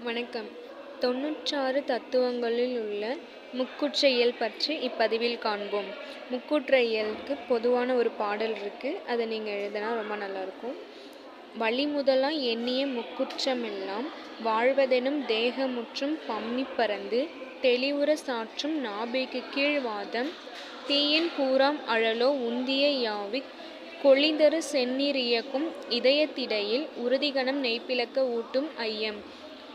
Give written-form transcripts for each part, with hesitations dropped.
வணக்கம். 96 தத்துவங்களில் உள்ள முக்குற்ற இயல் பற்றி இப்பதிவில் காண்போம். முக்குற்ற இயலுக்கு பொதுவான ஒரு பாடல் இருக்கு. அதை நீங்கள் எழுதினா ரொம்ப நல்லாயிருக்கும். வழிமுதலாய் எண்ணிய முக்குற்றமெல்லாம் வாழ்வதெனும் தேகமுற்றும் பம்மிப் பரந்து தெளிவுற சாற்றும் நாபிக்கு கீழ் வாதம் தீயின் கூறாம் அழலோ உந்திய யாவிக் கொழிதரு செந்நீர் இயக்கும் இதயத்திடையில் உறுதிகணம் நெய்ப்பிளக்க ஊட்டும் ஐயம்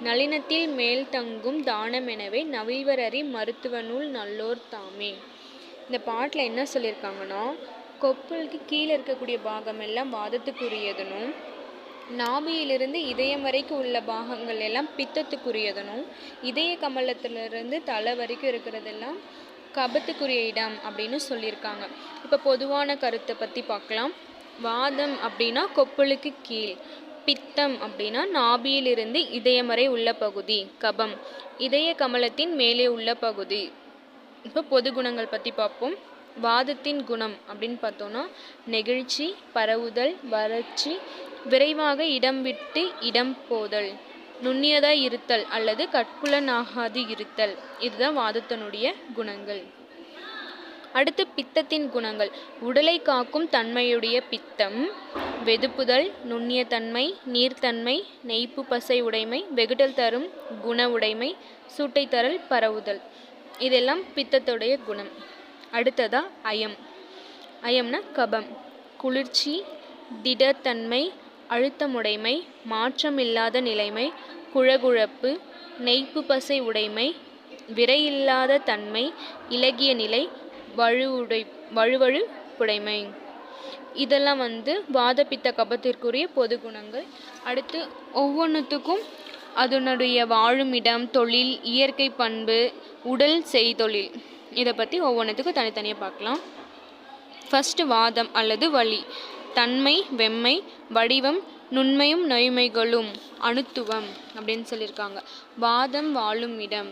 நளினத்தில் மேல் தங்கும் தானமெனவே நவில்வரறி மருத்துவநூல் நல்லோர் தாமே. இந்த பாட்டில் என்ன சொல்லியிருக்காங்கன்னா, கொப்பலுக்கு கீழே இருக்கக்கூடிய பாகம் எல்லாம் வாதத்துக்குரியதனும், நாபியிலிருந்து இதயம் வரைக்கும் உள்ள பாகங்கள் எல்லாம் பித்தத்துக்குரியதனும், இதய கமலத்திலிருந்து தலை வரைக்கும் இருக்கிறதெல்லாம் கபத்துக்குரிய இடம் அப்படின்னு சொல்லியிருக்காங்க. இப்போ பொதுவான கருத்தை பற்றி பார்க்கலாம். வாதம் அப்படின்னா கொப்பலுக்கு கீழ், பித்தம் அப்படின்னா நாபியிலிருந்து இதயம் வரை உள்ள பகுதி, கபம் இதய கமலத்தின் மேலே உள்ள பகுதி. இப்போ பொது குணங்கள் பற்றி பார்ப்போம். வாதத்தின் குணம் அப்படின்னு பார்த்தோன்னா நெகிழ்ச்சி, பரவுதல், வறட்சி, விரைவாக இடம் விட்டு இடம் போதல், நுண்ணியதாய் இருத்தல் அல்லது கட்புலனாகாது இருத்தல். இதுதான் வாதத்தினுடைய குணங்கள். அடுத்து பித்தத்தின் குணங்கள். உடலை காக்கும் தன்மையுடைய பித்தம், வெதுப்புதல், நுண்ணிய தன்மை, நீர்த்தன்மை, நெய்ப்பு பசை உடைமை, வெகுடல் தரும் குண உடைமை, சூட்டை தரல், பரவுதல். இதெல்லாம் பித்தத்துடைய குணம். அடுத்ததா அயம். அயம்னா கபம். குளிர்ச்சி, திடத்தன்மை, அழுத்தமுடைமை, மாற்றமில்லாத நிலைமை, குழகுழப்பு, நெய்ப்பு பசை உடைமை, விரையில்லாத தன்மை, இலகிய நிலை, வழுவழு புடைமை. இதெல்லாம் வாதப்பித்த கபத்திற்குரிய பொது குணங்கள். அடுத்து ஒவ்வொன்றுத்துக்கும் அதனுடைய வாழும் இடம், தொழில், இயற்கை பண்பு, உடல் செய்தொழில், இதை பற்றி ஒவ்வொன்றுத்துக்கும் தனித்தனியாக பார்க்கலாம். ஃபஸ்ட்டு வாதம் அல்லது வலி. தன்மை, வெம்மை, வடிவம், நுண்மையும் நொய்மைகளும், அணுத்துவம் அப்படின்னு சொல்லியிருக்காங்க. வாதம் வாழும் இடம்.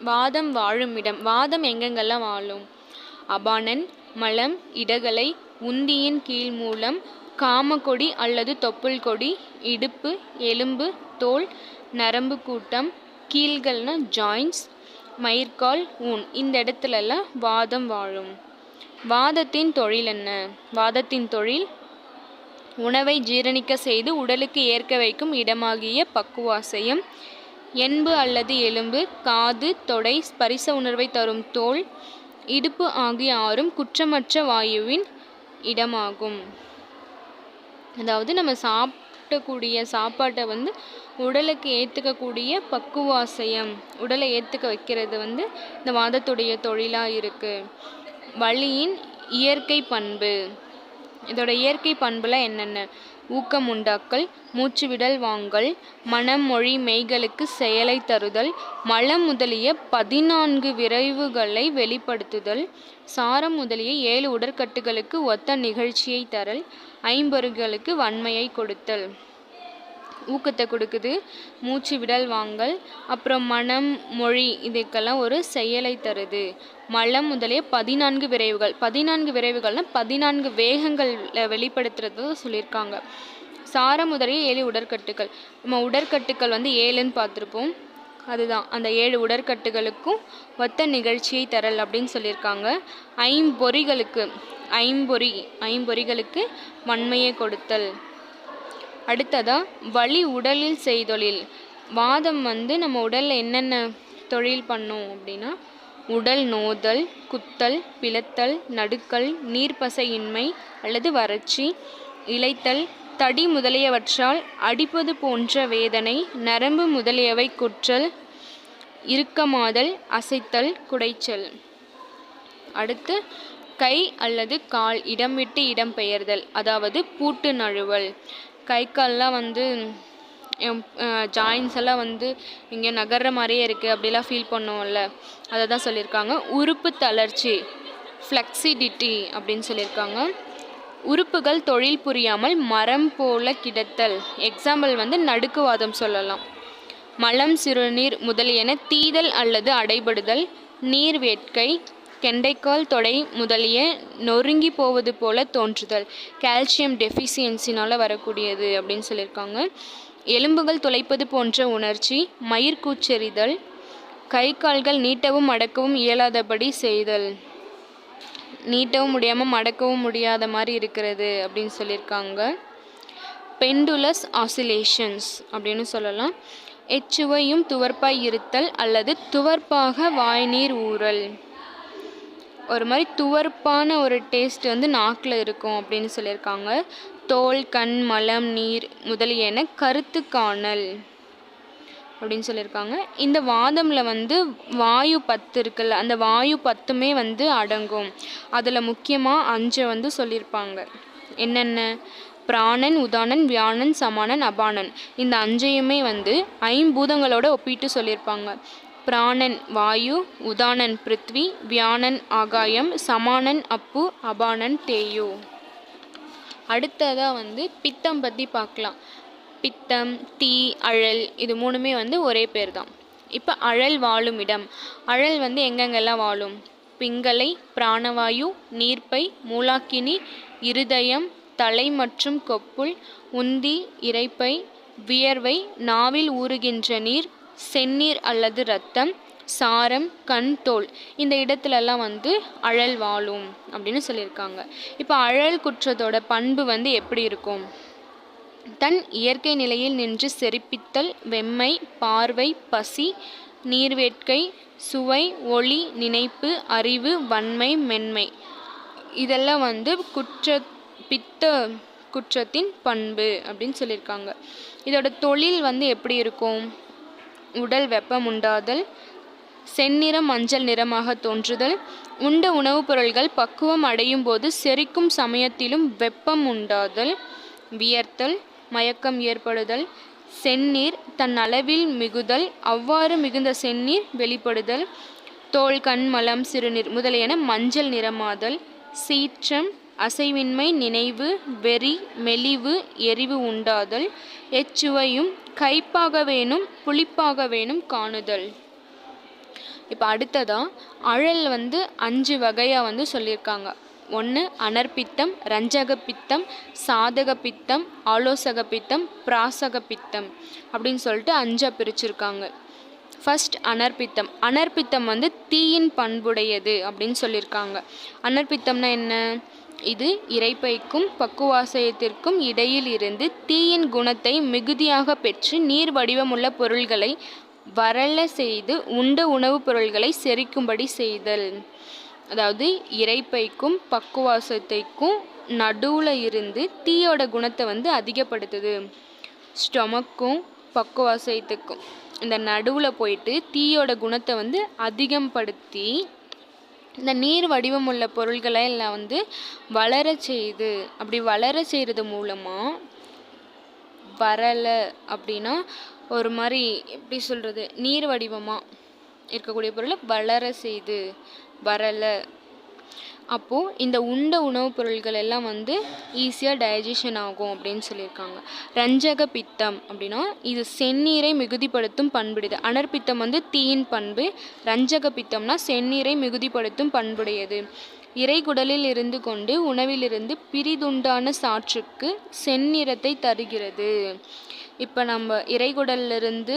வாதம் வாழும் இடம். வாதம் எங்கெங்கெல்லாம் வாழும்? அபானன், மலம், இடகலை, உந்தியின் கீழ் மூலம், காமக்கொடி அல்லது தொப்புள் கொடி, இடுப்பு, எலும்பு, தோல், நரம்பு கூட்டம், கீழ்கள்னா ஜாயின்ஸ், மயிர்கால், ஊன், இந்த இடத்துலலாம் வாதம் வாழும். வாதத்தின் தொழில் என்ன? வாதத்தின் தொழில் உணவை ஜீரணிக்க செய்து உடலுக்கு ஏற்க வைக்கும் இடமாகிய பக்குவாசயம், என்பு அல்லது எலும்பு, காது, தொடை, ஸ்பரிச உணர்வை தரும் தோல், இடுப்பு ஆகிய ஆறும் குற்றமற்ற வாயுவின் இடமாகும். அதாவது நம்ம சாப்பிடக்கூடிய சாப்பாட்டை உடலுக்கு ஏற்றுக்கக்கூடிய பக்குவாசயம், உடலை ஏற்றுக்க வைக்கிறது இந்த வாதத்துடைய தொழிலாக இருக்குது. வலியின் இயற்கை பண்பு. இதோட இயற்கை பண்புல என்னென்ன? ஊக்கம் உண்டாக்கல், மூச்சு விடல் வாங்கல், மனம், மொழி, மெய்களுக்கு செயலை தருதல், மலம் முதலிய 14 விரைவுகளை வெளிப்படுத்துதல், சாரம் முதலிய 7 உடற்கட்டுகளுக்கு ஒத்த நிகழ்ச்சியை தரல், ஐம்பொறிகளுக்கு வன்மையை கொடுத்தல். ஊக்கத்தை கொடுக்குது, மூச்சு விடல் வாங்கல், அப்புறம் மனம், மொழி, இதுக்கெல்லாம் ஒரு செயலை தருது. மலம் முதலிய 14 விரைவுகள். 14 விரைவுகள்னால் 14 வேகங்கள் வெளிப்படுத்துறது சொல்லியிருக்காங்க. சாரம் முதலிய 7 உடற்கட்டுகள். நம்ம உடற்கட்டுகள் 7ன்னு பார்த்துருப்போம். அதுதான் அந்த 7 உடற்கட்டுகளுக்கும் ஒத்த நிகழ்ச்சியை தரல் அப்படின்னு சொல்லியிருக்காங்க. ஐம்பொறிகளுக்கு வன்மையை கொடுத்தல். அடுத்ததா வலி உடலில் செய்தொழில். வாதம் நம்ம உடலில் என்னென்ன தொழில் பண்ணும் அப்படின்னா, உடல் நோதல், குத்தல், பிளத்தல், நடுக்கல், நீர்ப்பசையின்மை அல்லது வறட்சி, இளைத்தல், தடி முதலியவற்றால் அடிப்பது போன்ற வேதனை, நரம்பு முதலியவை குற்றல், இறுக்கமாதல், அசைத்தல், குடைச்சல். அடுத்து கை அல்லது கால் இடம் விட்டு இடம் பெயர்தல், அதாவது பூட்டு நழுவல். கை கால்லாம் ஜாயின்ஸ் எல்லாம் இங்கே நகர்ற மாதிரியே இருக்குது அப்படிலாம் ஃபீல் பண்ணுவோம்ல, அதை தான் சொல்லியிருக்காங்க. உறுப்பு தளர்ச்சி, ஃப்ளெக்சிடிட்டி அப்படின்னு சொல்லியிருக்காங்க. உறுப்புகள் தொழில் புரியாமல் மரம் போல கிடத்தல். எக்ஸாம்பிள் நடுக்குவாதம் சொல்லலாம். மலம், சிறுநீர் முதலியன தீதல் அல்லது அடைபடுதல், நீர் வேட்கை, கெண்டைக்கால், தொடை முதலிய நொறுங்கி போவது போல தோன்றுதல், கால்சியம் டெஃபிசியன்சினால் வரக்கூடியது அப்படின்னு சொல்லியிருக்காங்க. எலும்புகள் துளைப்பது போன்ற உணர்ச்சி, மயிர்கூச்செறிதல், கை கால்கள் நீட்டவும் அடக்கவும் இயலாதபடி செய்தல். நீட்டவும் முடியாமல் மடக்கவும் முடியாத மாதிரி இருக்கிறது அப்படின்னு சொல்லியிருக்காங்க. பெண்டுலஸ் ஆசிலேஷன்ஸ் அப்படின்னு சொல்லலாம். எச்சுவையும் துவர்ப்பாய் இருத்தல் அல்லது துவர்ப்பாக வாய்நீர் ஊறல். ஒரு மாதிரி துவர்ப்பான ஒரு டேஸ்ட் வந்து நாக்கில் இருக்கும் அப்படின்னு சொல்லியிருக்காங்க. தோல், கண், மலம், நீர் முதலியன கருத்து காணல் அப்படின்னு சொல்லியிருக்காங்க. இந்த வாதம்ல வந்து வாயு 10 இருக்குல்ல, அந்த வாயு 10மே வந்து அடங்கும். அதில் முக்கியமாக 5 வந்து சொல்லியிருப்பாங்க. என்னென்ன? பிராணன், உதானன், வியானன், சமானன், அபானன். இந்த 5ஐயுமே வந்து ஐம்பூதங்களோட ஒப்பிட்டு சொல்லியிருப்பாங்க. பிராணன் வாயு, உதானன் பிருத்வி, வியானன் ஆகாயம், சமானன் அப்பு, அபானன் தேயு. அடுத்ததாக வந்து பித்தம் பற்றி பார்க்கலாம். பித்தம், தீ, அழல் இது 3மே வந்து ஒரே பேர் தான். இப்போ அழல் வாழும் இடம். அழல் வந்து எங்கெங்கெல்லாம் வாழும்? பிங்களை, பிராணவாயு, நீர்ப்பை, மூலாக்கினி, இருதயம், தலை மற்றும் கொப்புள், உந்தி, இரைப்பை, வியர்வை, நாவில் ஊறுகின்ற நீர், செந்நீர் அல்லது இரத்தம், சாரம், கண், தோல் இந்த இடத்துலலாம் வந்து அழல் வாழும் அப்படின்னு சொல்லியிருக்காங்க. இப்போ அழல் குற்றத்தோட பண்பு வந்து எப்படி இருக்கும்? தன் இயற்கை நிலையில் நின்று செரிப்பித்தல், வெம்மை, பார்வை, பசி, நீர்வேட்கை, சுவை, ஒளி, நினைப்பு, அறிவு, வன்மை, மென்மை இதெல்லாம் வந்து பித்த குற்றத்தின் பண்பு அப்படின்னு சொல்லியிருக்காங்க. இதோட தொழில் வந்து எப்படி இருக்கும்? உடல் வெப்பம் உண்டாதல், செந்நிறம் மஞ்சள் நிறமாக தோன்றுதல், உண்ட உணவுப் பொருள்கள் பக்குவம் அடையும் போது செரிக்கும் சமயத்திலும் வெப்பம் உண்டாதல், வியர்த்தல், மயக்கம் ஏற்படுதல், செந்நீர் தன் அளவில் மிகுதல், அவ்வாறு மிகுந்த செந்நீர் வெளிப்படுதல், தோல், கண், மலம், சிறுநீர் முதலியன மஞ்சள் நிறமாதல், சீற்றம், அசைவின்மை, நினைவு, வெறி, மெலிவு, எரிவு உண்டாதல், எச்சுவையும் கைப்பாக வேணும் புளிப்பாக வேணும் காணுதல். இப்போ அடுத்ததா அழல் வந்து 5 வகையாக வந்து சொல்லியிருக்காங்க. 1 அனர்பித்தம், ரஞ்சக பித்தம், சாதக பித்தம், ஆலோசக பித்தம், பிராசக பித்தம் அப்படின்னு சொல்லிட்டு 5 பிரிச்சிருக்காங்க. ஃபர்ஸ்ட் அனர்பித்தம். அனர்பித்தம் வந்து தீயின் பண்புடையது அப்படின்னு சொல்லியிருக்காங்க. அனர்பித்தம்னா என்ன? இது இரைப்பைக்கும் பக்குவாசயத்திற்கும் இடையில் இருந்து தீயின் குணத்தை மிகுதியாக பெற்று நீர் வடிவமுள்ள பொருள்களை வரல செய்து உண்ட உணவுப் பொருள்களை செரிக்கும்படி செய்தல். அதாவது இரைப்பைக்கும் பக்குவாசத்தைக்கும் நடுவில் இருந்து தீயோட குணத்தை வந்து அதிகப்படுத்துது. ஸ்டொமக்கும் பக்குவாசத்துக்கும் இந்த நடுவில் போயிட்டு தீயோட குணத்தை வந்து அதிகப்படுத்தி இந்த நீர் வடிவமுள்ள பொருள்களை எல்லாம் வந்து வளர செய்து. அப்படி வளர செய்கிறது மூலமாக வரலை அப்படின்னா ஒரு மாதிரி எப்படி சொல்கிறது, நீர் வடிவமாக இருக்கக்கூடிய பொருளை வளர செய்து வரலை. அப்போது இந்த உண்ட உணவுப் பொருள்கள் எல்லாம் வந்து ஈஸியாக டைஜஷன் ஆகும் அப்படின்னு சொல்லியிருக்காங்க. ரஞ்சக பித்தம் அப்படின்னா இது செந்நீரை மிகுதிப்படுத்தும் பண்புடையது. அனர்பித்தம் வந்து தீயின் பண்பு. ரஞ்சக பித்தம்னா செந்நீரை மிகுதிப்படுத்தும் பண்புடையது. இறைகுடலில் இருந்து கொண்டு உணவிலிருந்து பிரிதுண்டான சாற்றுக்கு செந்நிறத்தை தருகிறது. இப்போ நம்ம இறைகுடலிருந்து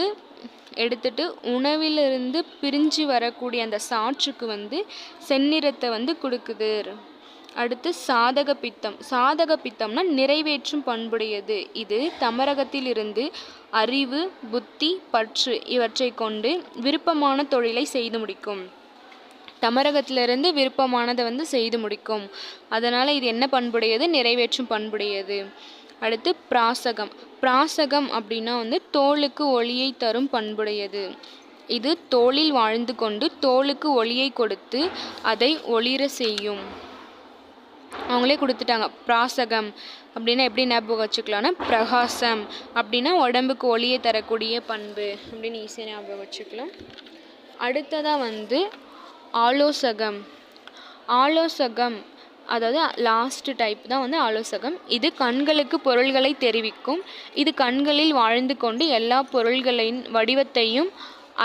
எடுத்துட்டு உணவிலிருந்து பிரிஞ்சு வரக்கூடிய அந்த சாற்றுக்கு வந்து செந்நிறத்தை வந்து கொடுக்குது. அடுத்து சாதக பித்தம். சாதக பித்தம்னா நிறைவேற்றும் பண்புடையது. இது தமரகத்தில் இருந்து அறிவு, புத்தி, பற்று இவற்றை கொண்டு விருப்பமான தொழிலை செய்து முடிக்கும். தமரகத்திலிருந்து விருப்பமானதை வந்து செய்து முடிக்கும். அதனால் இது என்ன பண்புடையது? நிறைவேற்றும் பண்புடையது. அடுத்து பிராசகம். பிராசகம் அப்படின்னா வந்து தோலுக்கு ஒளியை தரும் பண்புடையது. இது தோலில் வாழ்ந்து கொண்டு தோலுக்கு ஒளியை கொடுத்து அதை ஒளிர செய்யும். அவங்களே கொடுத்துட்டாங்க. பிராசகம் அப்படின்னா எப்படி ஞாபகம் வச்சுக்கலாம்னா, பிரகாசம் அப்படின்னா உடம்புக்கு ஒளியை தரக்கூடிய பண்பு அப்படின்னு ஈஸியாக ஞாபகம் வச்சுக்கலாம். அடுத்ததாக வந்து ஆலோசகம். ஆலோசகம் அதாவது லாஸ்ட் டைப் தான் வந்து ஆலோசகம். இது கண்களுக்கு பொருள்களை தெரிவிக்கும். இது கண்களில் வாழ்ந்து கொண்டு எல்லா பொருள்களின் வடிவத்தையும்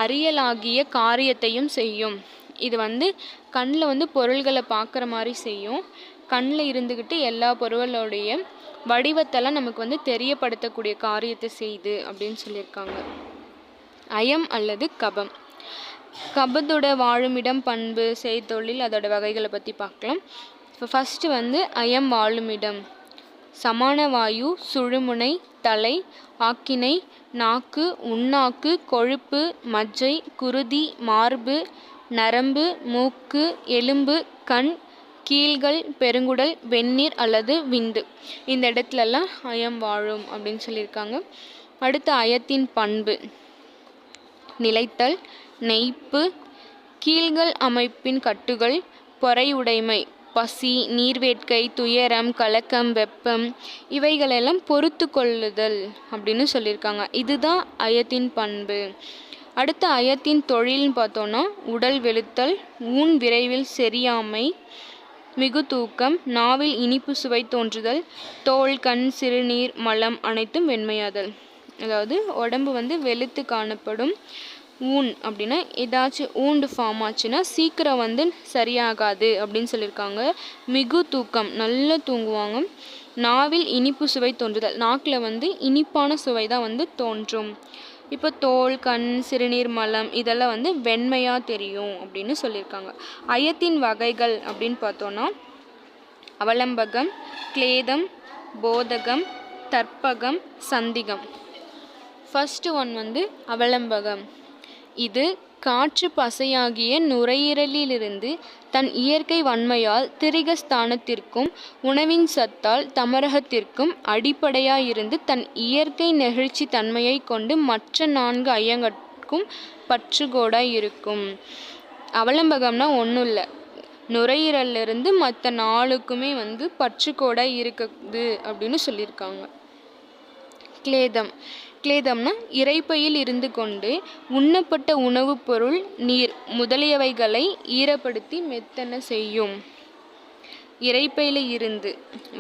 அறியலாகிய காரியத்தையும் செய்யும். இது வந்து கண்ணில் வந்து பொருள்களை பார்க்குற மாதிரி செய்யும். கண்ணில் இருந்துக்கிட்டு எல்லா பொருள்களுடைய வடிவத்தெல்லாம் நமக்கு வந்து தெரியப்படுத்தக்கூடிய காரியத்தை செய்யுது அப்படின்னு சொல்லியிருக்காங்க. அயம் அல்லது கபம். கபத்தோட வாழுமிடம், பண்பு, செய்தொழில், அதோட வகைகளை பற்றி பார்க்கலாம். இப்போ ஃபஸ்ட்டு வந்து அயம் வாழுமிடம். சமான வாயு, சுழுமுனை, தலை, ஆக்கினை, நாக்கு, உண்ணாக்கு, கொழுப்பு, மஜ்ஜை, குருதி, மார்பு, நரம்பு, மூக்கு, எலும்பு, கண், கீழ்கள், பெருங்குடல், வெந்நீர் அல்லது விந்து. இந்த இடத்துலலாம் அயம் வாழும் அப்படின்னு சொல்லியிருக்காங்க. அடுத்து அயத்தின் பண்பு. நிலைத்தல், நெய்ப்பு, கீழ்கள் அமைப்பின் கட்டுகள், பொறையுடைமை, பசி, நீர்வேட்கை, துயரம், கலக்கம், வெப்பம், இவைகளெல்லாம் பொறுத்து கொள்ளுதல் அப்படின்னு சொல்லியிருக்காங்க. இதுதான் அயத்தின் பண்பு. அடுத்த அயத்தின் தொழில்னு பார்த்தோன்னா உடல் வெளுத்தல், ஊன் விரைவில் செரியாமை, மிகு தூக்கம், நாவில் இனிப்பு சுவை தோன்றுதல், தோல், கண், சிறுநீர், மலம் அனைத்தும் வெண்மையாதல். அதாவது உடம்பு வந்து வெளுத்து காணப்படும். ஊன் அப்படின்னா ஏதாச்சும் ஊண்டு ஃபார்ம் ஆச்சுன்னா சீக்கிரம் வந்து சரியாகாது அப்படின்னு சொல்லியிருக்காங்க. மிகு தூக்கம், நல்லா தூங்குவாங்க. நாவில் இனிப்பு சுவை தோன்றுதல், நாக்கில் வந்து இனிப்பான சுவை தான் வந்து தோன்றும். இப்போ தோல், கண், சிறுநீர், மலம் இதெல்லாம் வந்து வெண்மையாக தெரியும் அப்படின்னு சொல்லியிருக்காங்க. அயத்தின் வகைகள் அப்படின்னு பார்த்தோன்னா அவலம்பகம், கிளேதம், போதகம், தர்ப்பகம், சந்திகம். ஃபர்ஸ்ட் ஒன் வந்து அவலம்பகம். இது காற்று பசையாகிய நுரையீரலிலிருந்து தன் இயற்கை வன்மையால் திரிகஸ்தானத்திற்கும் உணவின் சத்தால் தமரகத்திற்கும் அடிப்படையாயிருந்து தன் இயற்கை நெகிழ்ச்சி தன்மையை கொண்டு மற்ற 4 ஐயங்கட்கும் பற்றுகோடாய் இருக்கும். அவலம்பகம்னா ஒன்றும் இல்லை, நுரையீரலிருந்து மற்ற 4க்குமே வந்து பற்றுக்கோடாய் இருக்குது அப்படின்னு சொல்லியிருக்காங்க. கிளேதம். கிளேதம்னா இரைப்பையில் இருந்து கொண்டு உண்ணப்பட்ட உணவுப் பொருள், நீர் முதலியவைகளை ஈரப்படுத்தி மெத்தன செய்யும். இரைப்பையில் இருந்து,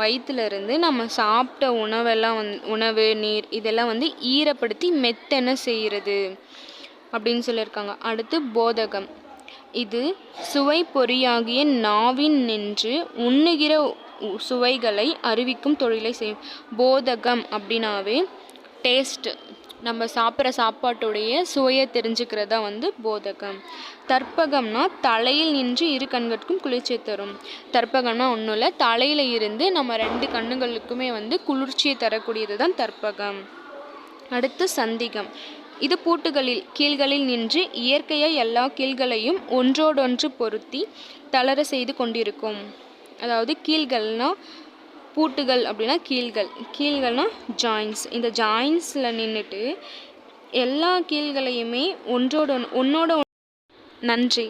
வயிற்றிலிருந்து நம்ம சாப்பிட்ட உணவெல்லாம் உணவு, நீர் இதெல்லாம் வந்து ஈரப்படுத்தி மெத்தன செய்கிறது அப்படின்னு சொல்லியிருக்காங்க. அடுத்து போதகம். இது சுவை பொறியாகிய நாவின் நின்று உண்ணுகிற சுவைகளை அறிவிக்கும் தொழிலை செய்யும். போதகம் அப்படின்னாவே டேஸ்ட், நம்ம சாப்பிட்ற சாப்பாட்டுடைய சுவையை தெரிஞ்சுக்கிறதா வந்து போதகம். தர்ப்பகம்னா தலையில் நின்று 2 கண்களுக்கும் குளிர்ச்சியை தரும். தர்ப்பகம்னா ஒன்றும் இல்லை, தலையில் இருந்து நம்ம 2 கண்ணுகளுக்குமே வந்து குளிர்ச்சியை தரக்கூடியது தான் தர்ப்பகம். அடுத்து சந்திகம். இது பூட்டுகளில் கீழ்களில் நின்று இயற்கையாக எல்லா கீழ்களையும் ஒன்றோடொன்று பொருத்தி தளர செய்து கொண்டிருக்கும். அதாவது கீழ்கள்னா பூட்டுகள் அப்படின்னா கீழ்கள், கீழ்கள்னா ஜாயின்ஸ். இந்த ஜாயின்ஸில் நின்றுட்டு எல்லா கீழ்களையுமே ஒன்னோட நன்றி.